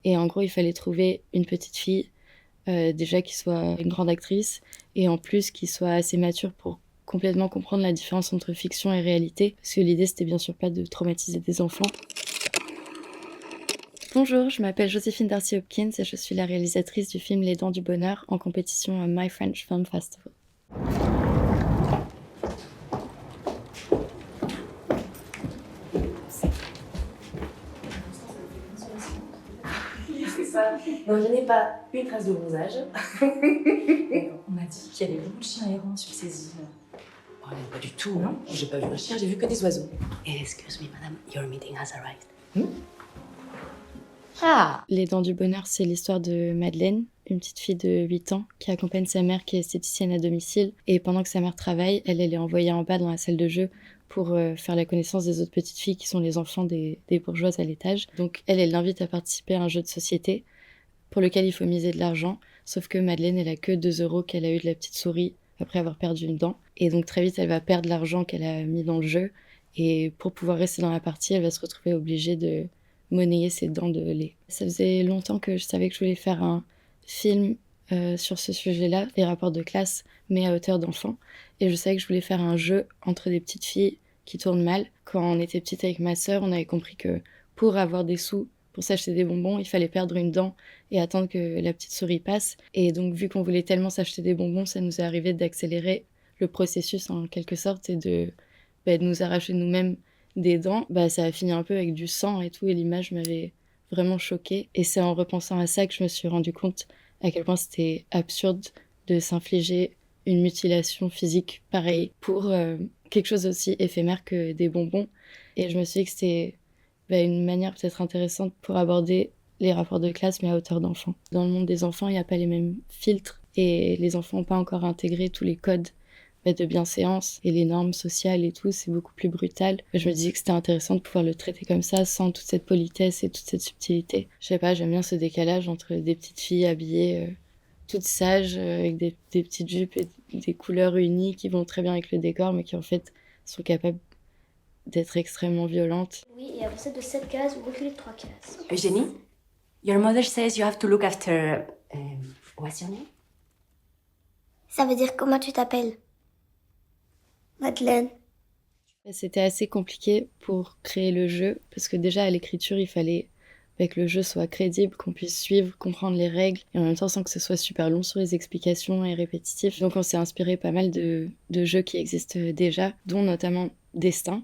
Et en gros, il fallait trouver une petite fille, déjà qui soit une grande actrice et en plus qui soit assez mature pour complètement comprendre la différence entre fiction et réalité. Parce que l'idée, c'était bien sûr pas de traumatiser des enfants. Bonjour, je m'appelle Joséphine Darcy Hopkins et je suis la réalisatrice du film Les Dents du Bonheur en compétition à My French Film Festival. C'est ça. Non, je n'ai pas une trace de bronzage. On m'a dit qu'il y avait beaucoup de chiens errants sur ces îles. Oh, pas du tout, non. J'ai pas vu un chien, j'ai vu que des oiseaux. Excuse me, madame, your meeting has arrived. Ah. Les Dents du Bonheur, c'est l'histoire de Madeleine, une petite fille de 8 ans qui accompagne sa mère qui est esthéticienne à domicile. Et pendant que sa mère travaille, elle est envoyée en bas dans la salle de jeu pour faire la connaissance des autres petites filles qui sont les enfants des bourgeoises à l'étage. Donc elle l'invite à participer à un jeu de société pour lequel il faut miser de l'argent. Sauf que Madeleine, elle a que 2 euros qu'elle a eu de la petite souris après avoir perdu une dent. Et donc très vite, elle va perdre l'argent qu'elle a mis dans le jeu. Et pour pouvoir rester dans la partie, elle va se retrouver obligée de monnayer ses dents de lait. Ça faisait longtemps que je savais que je voulais faire un film sur ce sujet-là, les rapports de classe, mais à hauteur d'enfant. Et je savais que je voulais faire un jeu entre des petites filles qui tournent mal. Quand on était petite avec ma sœur, on avait compris que pour avoir des sous, pour s'acheter des bonbons, il fallait perdre une dent et attendre que la petite souris passe. Et donc, vu qu'on voulait tellement s'acheter des bonbons, ça nous est arrivé d'accélérer le processus en quelque sorte et de nous arracher nous-mêmes des dents. Ça a fini un peu avec du sang et tout, et l'image m'avait vraiment choquée. Et c'est en repensant à ça que je me suis rendu compte à quel point c'était absurde de s'infliger une mutilation physique pareille pour quelque chose aussi éphémère que des bonbons. Et je me suis dit que c'était une manière peut-être intéressante pour aborder les rapports de classe, mais à hauteur d'enfant. Dans le monde des enfants, il n'y a pas les mêmes filtres et les enfants n'ont pas encore intégré tous les codes de bienséance et les normes sociales et tout, c'est beaucoup plus brutal. Je me disais que c'était intéressant de pouvoir le traiter comme ça, sans toute cette politesse et toute cette subtilité. Je sais pas, j'aime bien ce décalage entre des petites filles habillées toutes sages, avec des petites jupes et des couleurs unies qui vont très bien avec le décor, mais qui en fait sont capables d'être extrêmement violentes. Oui, et à partir de cette case, vous reculez de 3 cases. Eugénie, your mother says you have to look after... what's your name? Ça veut dire comment tu t'appelles? Madeleine. C'était assez compliqué pour créer le jeu, parce que déjà à l'écriture, il fallait que le jeu soit crédible, qu'on puisse suivre, comprendre les règles, et en même temps sans que ce soit super long sur les explications et répétitif. Donc on s'est inspiré pas mal de jeux qui existent déjà, dont notamment Destin,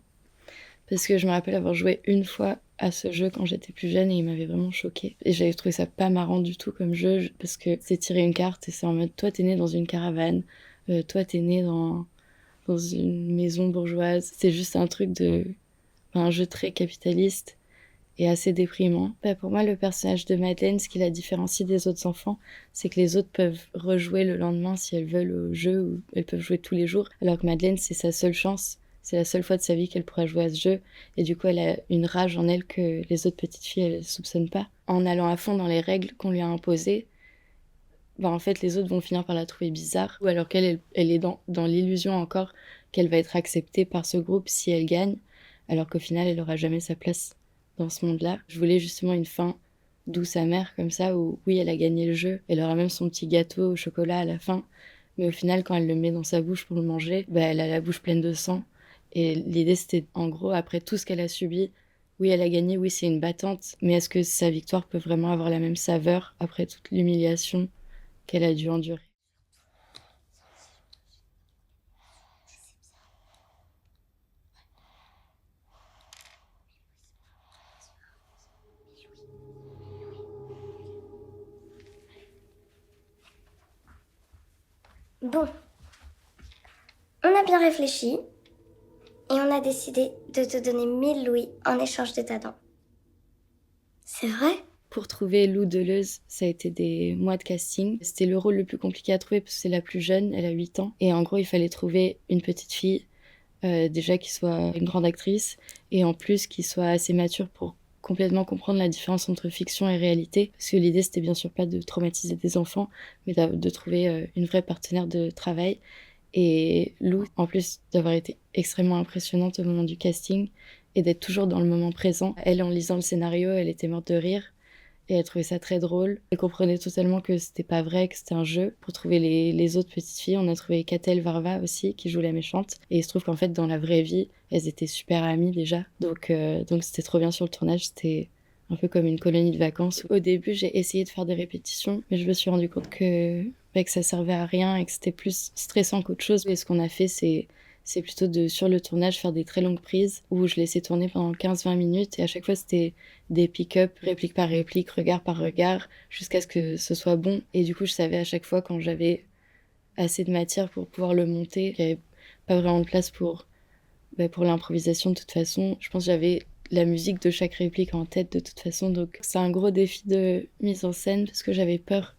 parce que je me rappelle avoir joué une fois à ce jeu quand j'étais plus jeune et il m'avait vraiment choquée. Et j'avais trouvé ça pas marrant du tout comme jeu, parce que c'est tirer une carte et c'est en mode toi t'es né dans une caravane, toi t'es né dans une maison bourgeoise. C'est juste un jeu très capitaliste et assez déprimant. Pour moi, le personnage de Madeleine, ce qui la différencie des autres enfants, c'est que les autres peuvent rejouer le lendemain si elles veulent au jeu, ou elles peuvent jouer tous les jours, alors que Madeleine, c'est sa seule chance. C'est la seule fois de sa vie qu'elle pourra jouer à ce jeu, et du coup, elle a une rage en elle que les autres petites filles, elles soupçonnent pas. En allant à fond dans les règles qu'on lui a imposées, en fait, les autres vont finir par la trouver bizarre, ou alors elle est dans l'illusion encore qu'elle va être acceptée par ce groupe si elle gagne, alors qu'au final, elle aura jamais sa place dans ce monde-là. Je voulais justement une fin douce amère comme ça, où oui, elle a gagné le jeu, elle aura même son petit gâteau au chocolat à la fin, mais au final, quand elle le met dans sa bouche pour le manger, elle a la bouche pleine de sang. Et l'idée, c'était, en gros, après tout ce qu'elle a subi, oui, elle a gagné, oui, c'est une battante, mais est-ce que sa victoire peut vraiment avoir la même saveur après toute l'humiliation qu'elle a dû endurer? Bon, on a bien réfléchi et on a décidé de te donner 1000 louis en échange de ta dent. C'est vrai? Pour trouver Lou Deleuze, ça a été des mois de casting. C'était le rôle le plus compliqué à trouver parce que c'est la plus jeune, elle a 8 ans. Et en gros, il fallait trouver une petite fille, déjà qui soit une grande actrice, et en plus qui soit assez mature pour complètement comprendre la différence entre fiction et réalité. Parce que l'idée, c'était bien sûr pas de traumatiser des enfants, mais de trouver une vraie partenaire de travail. Et Lou, en plus d'avoir été extrêmement impressionnante au moment du casting et d'être toujours dans le moment présent, elle, en lisant le scénario, elle était morte de rire. et elle trouvait ça très drôle. Elle comprenait totalement que c'était pas vrai, que c'était un jeu. Pour trouver les autres petites filles, on a trouvé Catel Varva aussi, qui joue la méchante. Et il se trouve qu'en fait, dans la vraie vie, elles étaient super amies déjà. Donc c'était trop bien sur le tournage. C'était un peu comme une colonie de vacances. Au début, j'ai essayé de faire des répétitions, mais je me suis rendu compte que ça servait à rien et que c'était plus stressant qu'autre chose. Et ce qu'on a fait, c'est plutôt sur le tournage, faire des très longues prises où je laissais tourner pendant 15-20 minutes et à chaque fois, c'était des pick-up, réplique par réplique, regard par regard, jusqu'à ce que ce soit bon. Et du coup, je savais à chaque fois quand j'avais assez de matière pour pouvoir le monter, qu'il n'y avait pas vraiment de place pour l'improvisation de toute façon. Je pense que j'avais la musique de chaque réplique en tête de toute façon. Donc c'est un gros défi de mise en scène parce que j'avais peur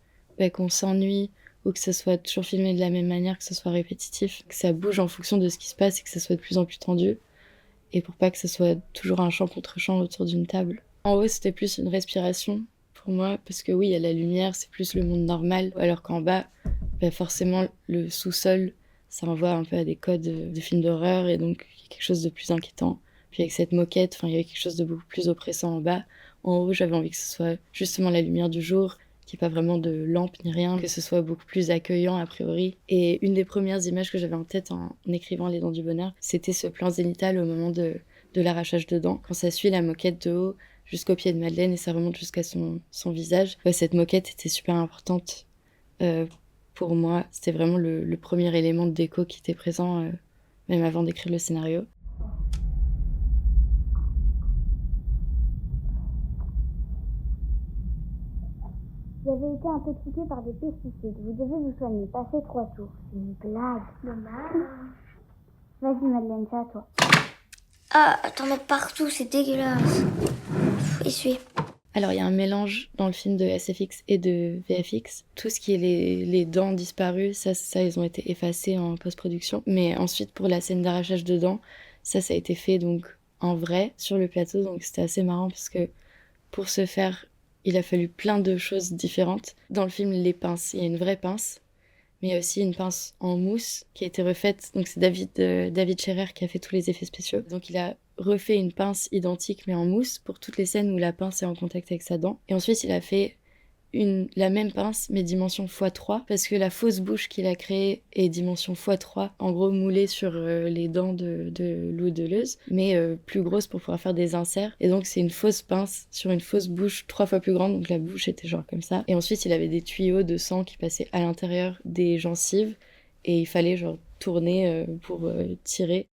qu'on s'ennuie ou que ce soit toujours filmé de la même manière, que ce soit répétitif, que ça bouge en fonction de ce qui se passe et que ça soit de plus en plus tendu. Et pour pas que ce soit toujours un chant contre chant autour d'une table. En haut, c'était plus une respiration pour moi parce que oui, il y a la lumière, c'est plus le monde normal. Alors qu'en bas, forcément, le sous-sol, ça envoie un peu à des codes de films d'horreur et donc il y a quelque chose de plus inquiétant. Puis avec cette moquette, il y avait quelque chose de beaucoup plus oppressant en bas. En haut, j'avais envie que ce soit justement la lumière du jour, qu'il n'y ait pas vraiment de lampe ni rien, que ce soit beaucoup plus accueillant a priori. Et une des premières images que j'avais en tête en écrivant Les Dents du Bonheur, c'était ce plan zénithal au moment de l'arrachage de dents, quand ça suit la moquette de haut jusqu'au pied de Madeleine et ça remonte jusqu'à son visage. Cette moquette était super importante pour moi. C'était vraiment le premier élément de déco qui était présent, même avant d'écrire le scénario. Vous avez été intoxiqué par des pesticides. Vous devez vous soigner. Passez 3 tours. C'est une blague. Dommage. Vas-y, Madeleine, c'est à toi. Ah, t'en mets partout, c'est dégueulasse. Essuie. Alors, il y a un mélange dans le film de SFX et de VFX. Tout ce qui est les dents disparues, ça, ils ont été effacés en post-production. Mais ensuite, pour la scène d'arrachage de dents, ça a été fait donc en vrai sur le plateau. Donc, c'était assez marrant parce que pour ce faire, il a fallu plein de choses différentes. Dans le film, les pinces, il y a une vraie pince, mais il y a aussi une pince en mousse qui a été refaite. Donc c'est David Scherer qui a fait tous les effets spéciaux. Donc il a refait une pince identique mais en mousse pour toutes les scènes où la pince est en contact avec sa dent. Et ensuite, il a fait la même pince mais dimension x3 parce que la fausse bouche qu'il a créée est dimension x3, en gros moulée sur les dents de Louis Deleuze, mais plus grosse pour pouvoir faire des inserts. Et donc c'est une fausse pince sur une fausse bouche 3 fois plus grande, donc la bouche était genre comme ça. Et ensuite il avait des tuyaux de sang qui passaient à l'intérieur des gencives et il fallait genre tourner pour tirer.